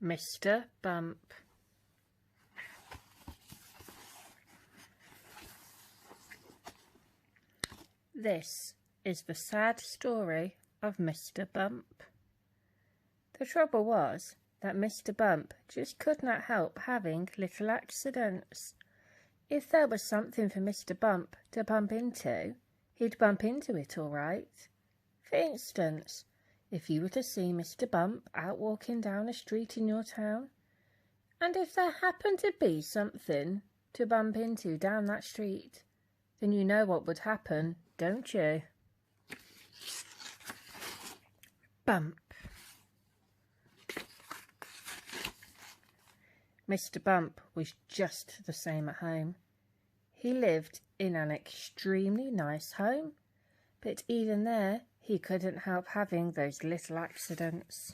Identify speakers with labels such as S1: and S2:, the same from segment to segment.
S1: Mr. Bump. This is the sad story of Mr. Bump. The trouble was that Mr. Bump just could not help having little accidents. If there was something for Mr. Bump to bump into, he'd bump into it all right. For instance, if you were to see Mr. Bump out walking down a street in your town, and if there happened to be something to bump into down that street, then you know what would happen, don't you? Bump. Mr. Bump was just the same at home. He lived in an extremely nice home, but even there he couldn't help having those little accidents.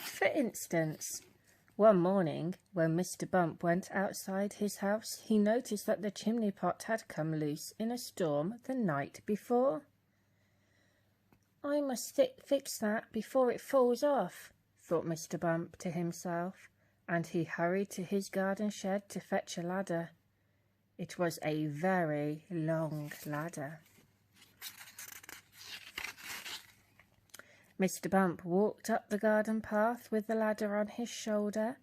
S1: For instance, one morning when Mr. Bump went outside his house, he noticed that the chimney pot had come loose in a storm the night before. "I must fix that before it falls off," thought Mr. Bump to himself, and he hurried to his garden shed to fetch a ladder. It was a very long ladder. Mr. Bump walked up the garden path with the ladder on his shoulder.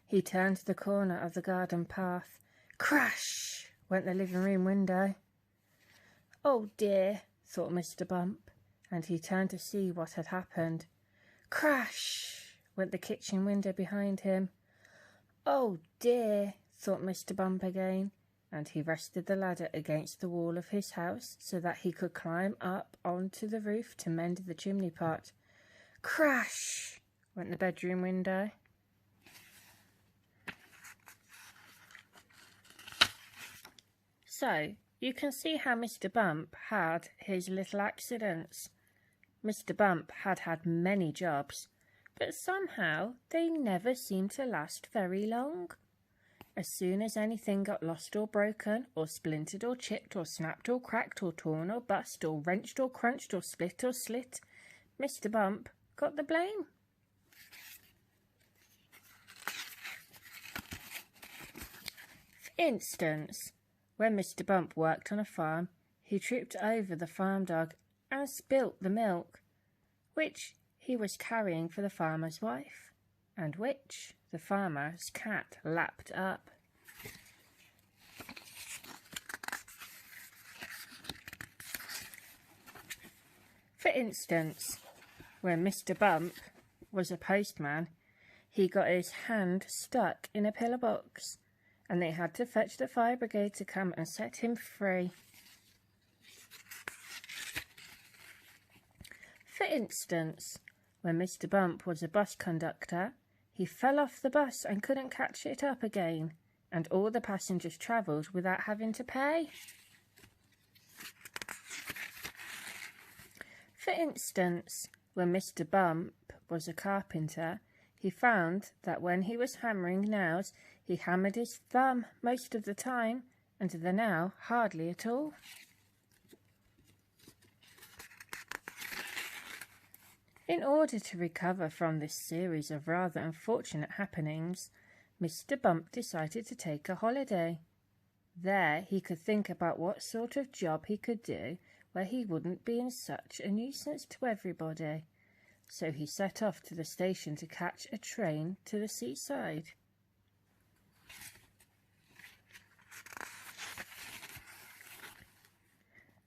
S1: He turned the corner of the garden path. Crash! Went the living room window. "Oh dear," thought Mr. Bump, and he turned to see what had happened. Crash! Went the kitchen window behind him. "Oh dear," thought Mr. Bump again, and he rested the ladder against the wall of his house so that he could climb up onto the roof to mend the chimney pot. Crash! Went the bedroom window. So, you can see how Mr. Bump had his little accidents. Mr. Bump had had many jobs, but somehow they never seemed to last very long. As soon as anything got lost or broken, or splintered or chipped or snapped or cracked or torn or bust or wrenched or crunched or split or slit, Mr. Bump got the blame. For instance, when Mr. Bump worked on a farm, he tripped over the farm dog and spilt the milk, which he was carrying for the farmer's wife, and which the farmer's cat lapped up. For instance, when Mr. Bump was a postman, he got his hand stuck in a pillar box, and they had to fetch the fire brigade to come and set him free. For instance, when Mr. Bump was a bus conductor, he fell off the bus and couldn't catch it up again, and all the passengers travelled without having to pay. For instance, when Mr. Bump was a carpenter, he found that when he was hammering nails, he hammered his thumb most of the time, and the nail hardly at all. In order to recover from this series of rather unfortunate happenings, Mr. Bump decided to take a holiday. There he could think about what sort of job he could do where he wouldn't be in such a nuisance to everybody. So he set off to the station to catch a train to the seaside.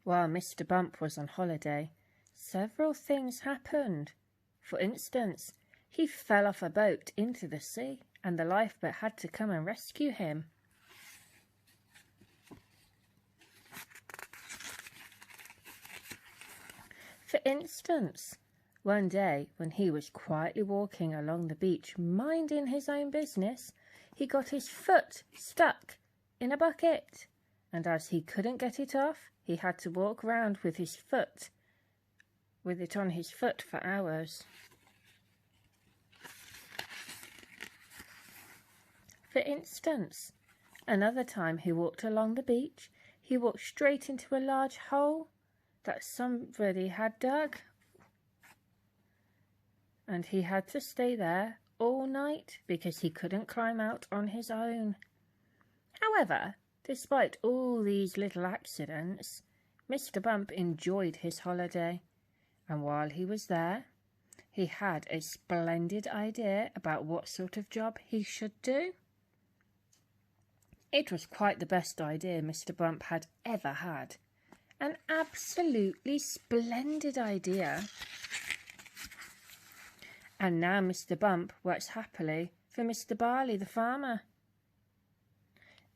S1: While Mr. Bump was on holiday, several things happened. For instance, he fell off a boat into the sea, and the lifeboat had to come and rescue him. For instance, one day when he was quietly walking along the beach, minding his own business, he got his foot stuck in a bucket, and as he couldn't get it off, he had to walk round with it on his foot for hours. For instance, another time he walked along the beach, he walked straight into a large hole that somebody had dug and he had to stay there all night because he couldn't climb out on his own. However, despite all these little accidents, Mr. Bump enjoyed his holiday, and while he was there, he had a splendid idea about what sort of job he should do. It was quite the best idea Mr. Bump had ever had. An absolutely splendid idea. And now Mr. Bump works happily for Mr. Barley the farmer.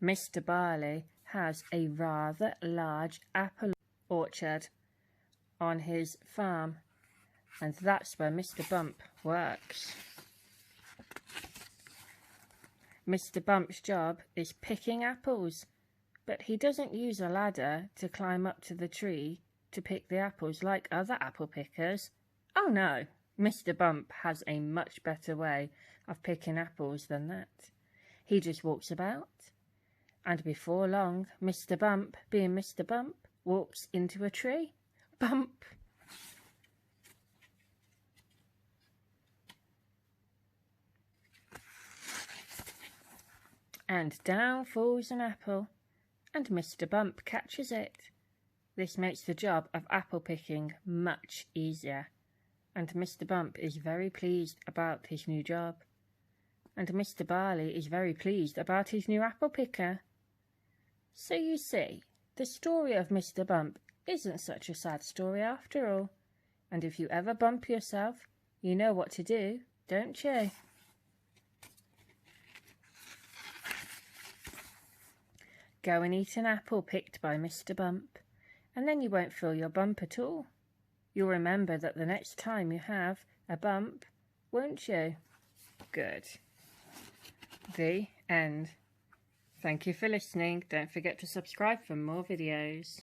S1: Mr. Barley has a rather large apple orchard on his farm, and that's where Mr. Bump works. Mr. Bump's job is picking apples, but he doesn't use a ladder to climb up to the tree to pick the apples like other apple pickers. Oh no, Mr. Bump has a much better way of picking apples than that. He just walks about, and before long, Mr. Bump, being Mr. Bump, walks into a tree. Bump! And down falls an apple, and Mr. Bump catches it. This makes the job of apple picking much easier, and Mr. Bump is very pleased about his new job. And Mr. Barley is very pleased about his new apple picker. So you see, the story of Mr. Bump isn't such a sad story after all. And if you ever bump yourself, you know what to do, don't you? Go and eat an apple picked by Mr. Bump, and then you won't feel your bump at all. You'll remember that the next time you have a bump, won't you? Good. The end. Thank you for listening. Don't forget to subscribe for more videos.